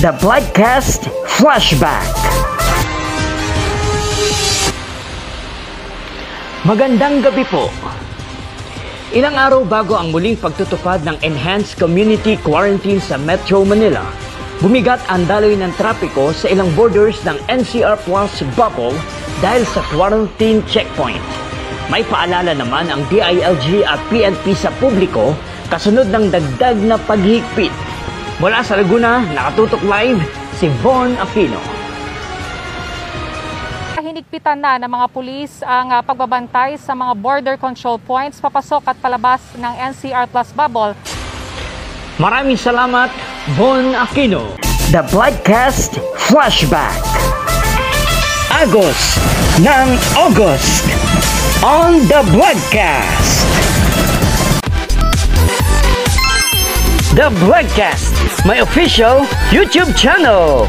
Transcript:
The Bloodcast Flashback. Magandang gabi po. Ilang araw bago ang muling pagtutupad ng Enhanced Community Quarantine sa Metro Manila, bumigat ang daloy ng trapiko sa ilang borders ng NCR Plus bubble dahil sa quarantine checkpoint. May paalala naman ang DILG at PNP sa publiko kasunod ng dagdag na paghigpit. Mula sa Laguna, nakatutok live si Von Aquino. Hinigpitan na ng mga pulis ang pagbabantay sa mga border control points papasok at palabas ng NCR Plus bubble. Maraming salamat, Von Aquino. The Bloodcast Flashback. Agos ng August on The Bloodcast. The Bloodcast, my official YouTube channel.